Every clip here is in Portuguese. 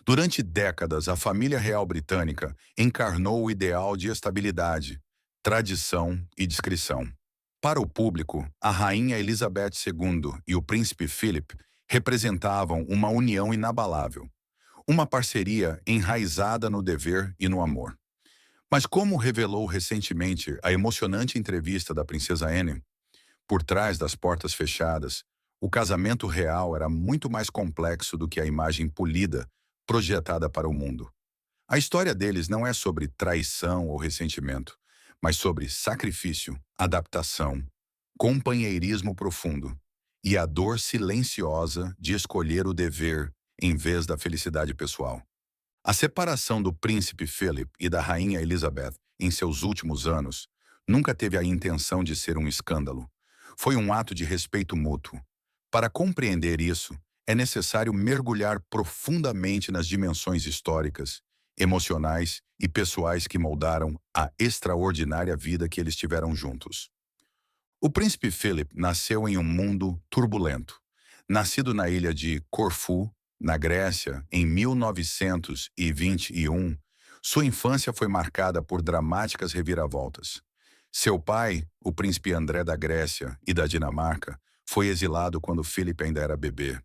Durante décadas, a família real britânica encarnou o ideal de estabilidade, tradição e discrição. Para o público, a rainha Elizabeth II e o príncipe Philip representavam uma união inabalável, uma parceria enraizada no dever e no amor. Mas como revelou recentemente a emocionante entrevista da princesa Anne, por trás das portas fechadas, o casamento real era muito mais complexo do que a imagem polida projetada para o mundo. A história deles não é sobre traição ou ressentimento, mas sobre sacrifício, adaptação, companheirismo profundo e a dor silenciosa de escolher o dever em vez da felicidade pessoal. A separação do príncipe Philip e da rainha Elizabeth em seus últimos anos nunca teve a intenção de ser um escândalo. Foi um ato de respeito mútuo. Para compreender isso, é necessário mergulhar profundamente nas dimensões históricas, emocionais e pessoais que moldaram a extraordinária vida que eles tiveram juntos. O príncipe Philip nasceu em um mundo turbulento. Nascido na ilha de Corfu, na Grécia, em 1921, sua infância foi marcada por dramáticas reviravoltas. Seu pai, o príncipe André da Grécia e da Dinamarca, foi exilado quando Philip ainda era bebê,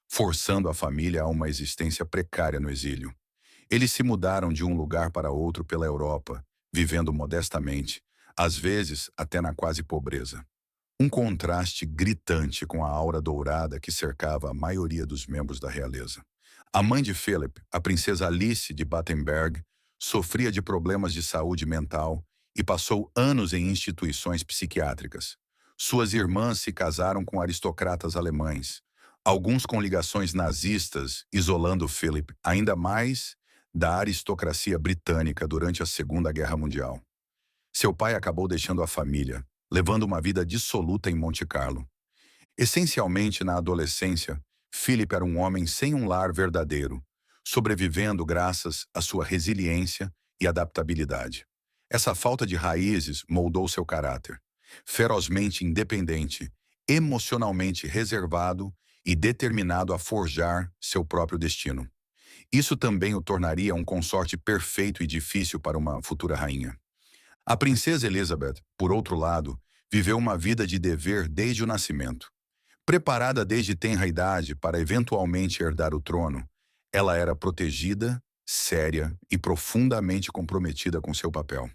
forçando a família a uma existência precária no exílio. Eles se mudaram de um lugar para outro pela Europa, vivendo modestamente, às vezes até na quase pobreza. Um contraste gritante com a aura dourada que cercava a maioria dos membros da realeza. A mãe de Philip, a princesa Alice de Battenberg, sofria de problemas de saúde mental e passou anos em instituições psiquiátricas. Suas irmãs se casaram com aristocratas alemães, alguns com ligações nazistas, isolando Philip ainda mais da aristocracia britânica durante a Segunda Guerra Mundial. Seu pai acabou deixando a família, levando uma vida dissoluta em Monte Carlo. Essencialmente, na adolescência, Philip era um homem sem um lar verdadeiro, sobrevivendo graças à sua resiliência e adaptabilidade. Essa falta de raízes moldou seu caráter. Ferozmente independente, emocionalmente reservado e determinado a forjar seu próprio destino. Isso também o tornaria um consorte perfeito e difícil para uma futura rainha. A princesa Elizabeth, por outro lado, viveu uma vida de dever desde o nascimento. Preparada desde tenra idade para eventualmente herdar o trono, ela era protegida, séria e profundamente comprometida com seu papel.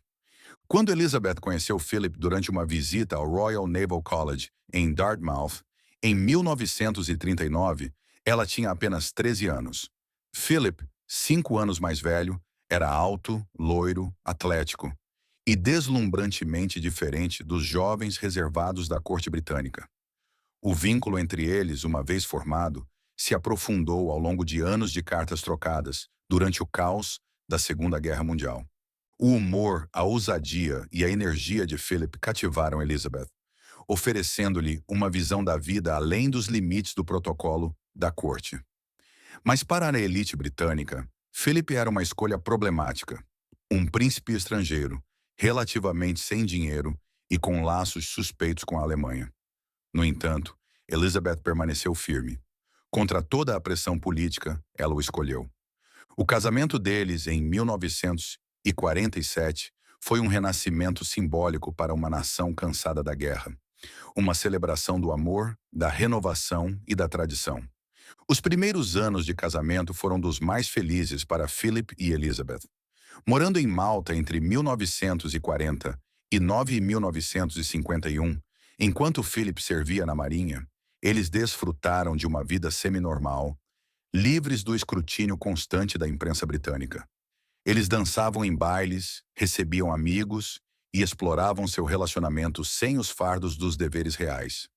Quando Elizabeth conheceu Philip durante uma visita ao Royal Naval College, em Dartmouth, em 1939, ela tinha apenas 13 anos. Philip, 5 anos mais velho, era alto, loiro, atlético e deslumbrantemente diferente dos jovens reservados da corte britânica. O vínculo entre eles, uma vez formado, se aprofundou ao longo de anos de cartas trocadas, durante o caos da Segunda Guerra Mundial. O humor, a ousadia e a energia de Philip cativaram Elizabeth, oferecendo-lhe uma visão da vida além dos limites do protocolo da corte. Mas para a elite britânica, Philip era uma escolha problemática. Um príncipe estrangeiro, relativamente sem dinheiro e com laços suspeitos com a Alemanha. No entanto, Elizabeth permaneceu firme. Contra toda a pressão política, ela o escolheu. O casamento deles, em 1947, foi um renascimento simbólico para uma nação cansada da guerra. Uma celebração do amor, da renovação e da tradição. Os primeiros anos de casamento foram dos mais felizes para Philip e Elizabeth. Morando em Malta entre 1940 e 1951, enquanto Philip servia na Marinha, eles desfrutaram de uma vida seminormal, livres do escrutínio constante da imprensa britânica. Eles dançavam em bailes, recebiam amigos e exploravam seu relacionamento sem os fardos dos deveres reais.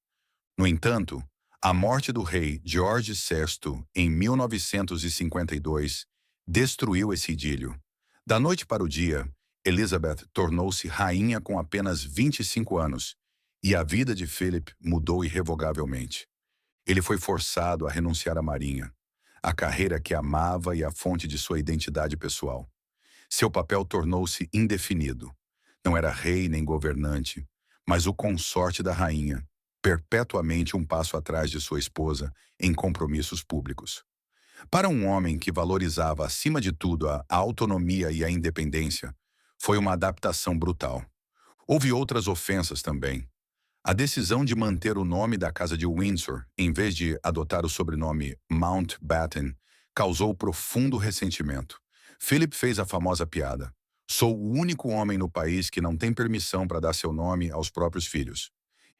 No entanto, a morte do rei George VI em 1952 destruiu esse idílio. Da noite para o dia, Elizabeth tornou-se rainha com apenas 25 anos, e a vida de Philip mudou irrevogavelmente. Ele foi forçado a renunciar à marinha, a carreira que amava e a fonte de sua identidade pessoal. Seu papel tornou-se indefinido. Não era rei nem governante, mas o consorte da rainha, perpetuamente um passo atrás de sua esposa em compromissos públicos. Para um homem que valorizava acima de tudo a autonomia e a independência, foi uma adaptação brutal. Houve outras ofensas também. A decisão de manter o nome da Casa de Windsor, em vez de adotar o sobrenome Mountbatten, causou profundo ressentimento. Philip fez a famosa piada: "Sou o único homem no país que não tem permissão para dar seu nome aos próprios filhos."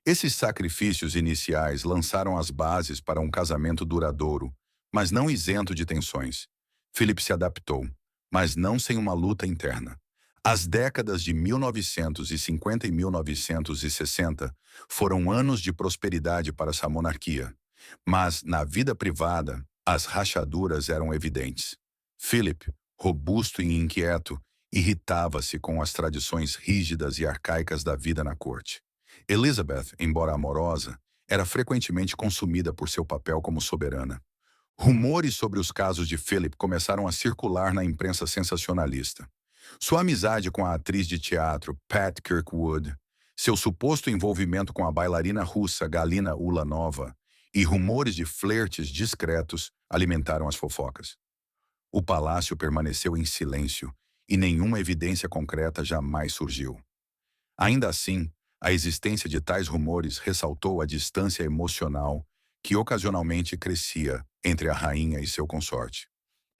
Esses sacrifícios iniciais lançaram as bases para um casamento duradouro, mas não isento de tensões. Philip se adaptou, mas não sem uma luta interna. As décadas de 1950 e 1960 foram anos de prosperidade para essa monarquia, mas na vida privada, as rachaduras eram evidentes. Philip, robusto e inquieto, irritava-se com as tradições rígidas e arcaicas da vida na corte. Elizabeth, embora amorosa, era frequentemente consumida por seu papel como soberana. Rumores sobre os casos de Philip começaram a circular na imprensa sensacionalista. Sua amizade com a atriz de teatro Pat Kirkwood, seu suposto envolvimento com a bailarina russa Galina Ulanova e rumores de flertes discretos alimentaram as fofocas. O palácio permaneceu em silêncio e nenhuma evidência concreta jamais surgiu. Ainda assim, a existência de tais rumores ressaltou a distância emocional que ocasionalmente crescia entre a rainha e seu consorte.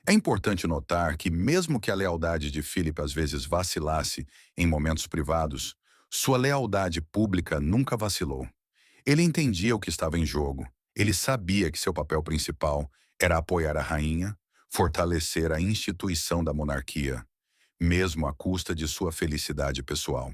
É importante notar que, mesmo que a lealdade de Philip às vezes vacilasse em momentos privados, sua lealdade pública nunca vacilou. Ele entendia o que estava em jogo. Ele sabia que seu papel principal era apoiar a rainha, fortalecer a instituição da monarquia, mesmo à custa de sua felicidade pessoal.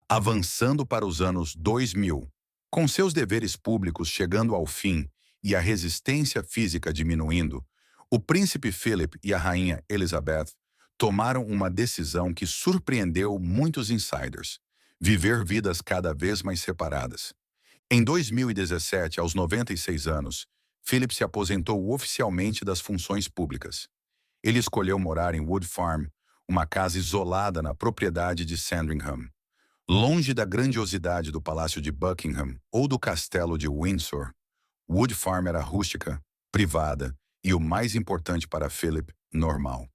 Avançando para os anos 2000, com seus deveres públicos chegando ao fim e a resistência física diminuindo, o príncipe Philip e a rainha Elizabeth tomaram uma decisão que surpreendeu muitos insiders: viver vidas cada vez mais separadas. Em 2017, aos 96 anos, Philip se aposentou oficialmente das funções públicas. Ele escolheu morar em Wood Farm, uma casa isolada na propriedade de Sandringham. Longe da grandiosidade do Palácio de Buckingham ou do Castelo de Windsor, Wood Farm era rústica, privada e, o mais importante para Philip, normal.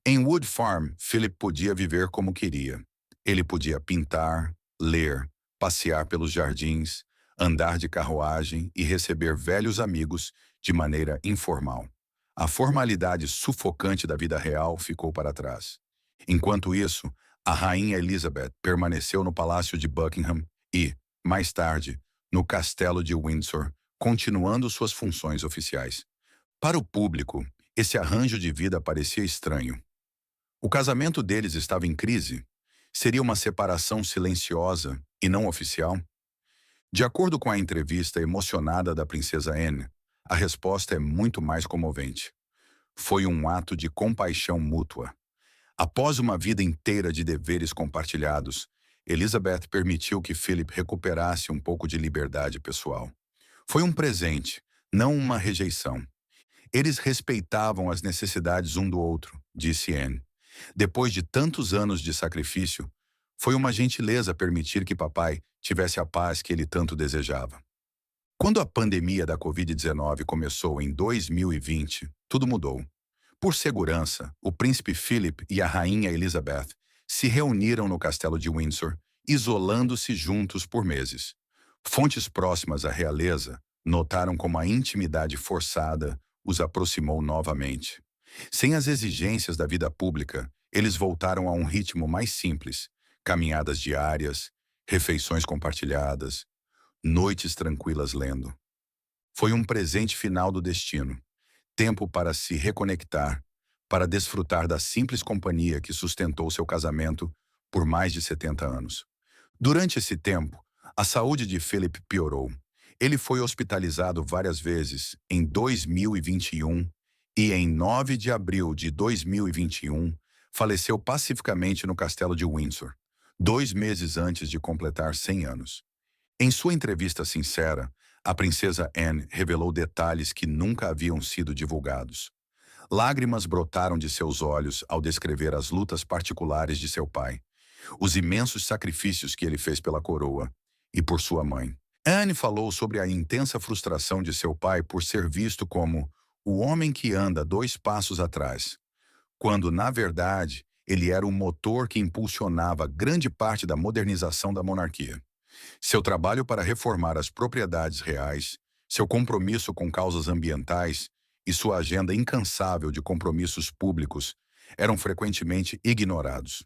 Em Wood Farm, Philip podia viver como queria. Ele podia pintar, ler, passear pelos jardins, andar de carruagem e receber velhos amigos de maneira informal. A formalidade sufocante da vida real ficou para trás. Enquanto isso, a rainha Elizabeth permaneceu no Palácio de Buckingham e, mais tarde, no Castelo de Windsor, continuando suas funções oficiais. Para o público, esse arranjo de vida parecia estranho. O casamento deles estava em crise? Seria uma separação silenciosa e não oficial? De acordo com a entrevista emocionada da princesa Anne, a resposta é muito mais comovente. Foi um ato de compaixão mútua. Após uma vida inteira de deveres compartilhados, Elizabeth permitiu que Philip recuperasse um pouco de liberdade pessoal. Foi um presente, não uma rejeição. Eles respeitavam as necessidades um do outro, disse Anne. Depois de tantos anos de sacrifício, foi uma gentileza permitir que papai tivesse a paz que ele tanto desejava. Quando a pandemia da Covid-19 começou em 2020, tudo mudou. Por segurança, o príncipe Philip e a rainha Elizabeth se reuniram no castelo de Windsor, isolando-se juntos por meses. Fontes próximas à realeza notaram como a intimidade forçada os aproximou novamente. Sem as exigências da vida pública, eles voltaram a um ritmo mais simples: caminhadas diárias, refeições compartilhadas, noites tranquilas lendo. Foi um presente final do destino. Tempo para se reconectar, para desfrutar da simples companhia que sustentou seu casamento por mais de 70 anos. Durante esse tempo, a saúde de Philip piorou. Ele foi hospitalizado várias vezes em 2021 e, em 9 de abril de 2021, faleceu pacificamente no Castelo de Windsor, 2 meses antes de completar 100 anos. Em sua entrevista sincera, a princesa Anne revelou detalhes que nunca haviam sido divulgados. Lágrimas brotaram de seus olhos ao descrever as lutas particulares de seu pai, os imensos sacrifícios que ele fez pela coroa e por sua mãe. Anne falou sobre a intensa frustração de seu pai por ser visto como o homem que anda 2 passos atrás, quando, na verdade, ele era o motor que impulsionava grande parte da modernização da monarquia. Seu trabalho para reformar as propriedades reais, seu compromisso com causas ambientais e sua agenda incansável de compromissos públicos eram frequentemente ignorados.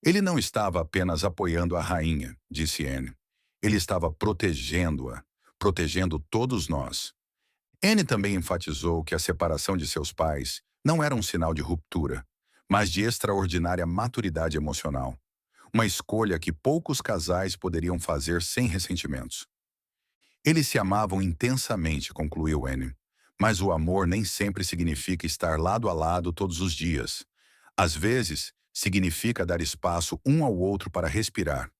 Ele não estava apenas apoiando a rainha, disse Anne. Ele estava protegendo-a, protegendo todos nós. Anne também enfatizou que a separação de seus pais não era um sinal de ruptura, mas de extraordinária maturidade emocional. Uma escolha que poucos casais poderiam fazer sem ressentimentos. Eles se amavam intensamente, concluiu Anne. Mas o amor nem sempre significa estar lado a lado todos os dias. Às vezes, significa dar espaço um ao outro para respirar.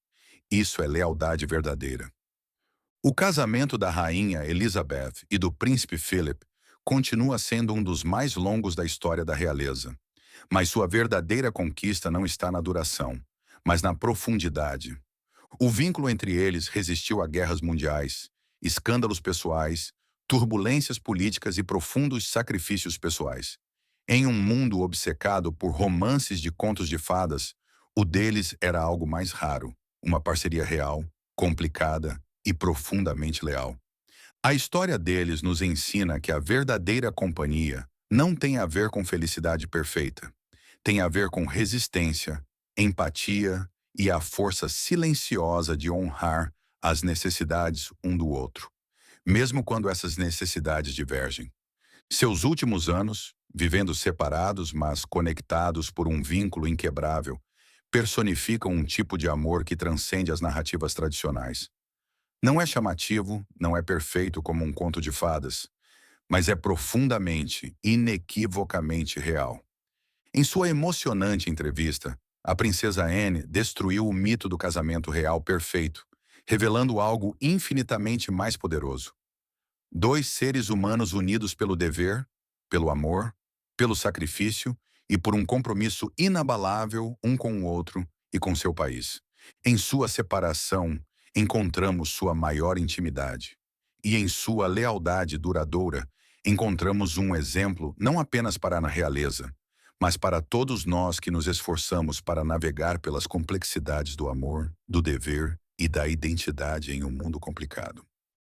Isso é lealdade verdadeira. O casamento da rainha Elizabeth e do príncipe Philip continua sendo um dos mais longos da história da realeza. Mas sua verdadeira conquista não está na duração, mas na profundidade. O vínculo entre eles resistiu a guerras mundiais, escândalos pessoais, turbulências políticas e profundos sacrifícios pessoais. Em um mundo obcecado por romances de contos de fadas, o deles era algo mais raro, uma parceria real, complicada e profundamente leal. A história deles nos ensina que a verdadeira companhia não tem a ver com felicidade perfeita. Tem a ver com resistência, empatia e a força silenciosa de honrar as necessidades um do outro, mesmo quando essas necessidades divergem. Seus últimos anos, vivendo separados, mas conectados por um vínculo inquebrável, personificam um tipo de amor que transcende as narrativas tradicionais. Não é chamativo, não é perfeito como um conto de fadas, mas é profundamente, inequivocamente real. Em sua emocionante entrevista, a princesa Anne destruiu o mito do casamento real perfeito, revelando algo infinitamente mais poderoso. Dois seres humanos unidos pelo dever, pelo amor, pelo sacrifício e por um compromisso inabalável um com o outro e com seu país. Em sua separação, encontramos sua maior intimidade. E em sua lealdade duradoura, encontramos um exemplo não apenas para a realeza, mas para todos nós que nos esforçamos para navegar pelas complexidades do amor, do dever e da identidade em um mundo complicado.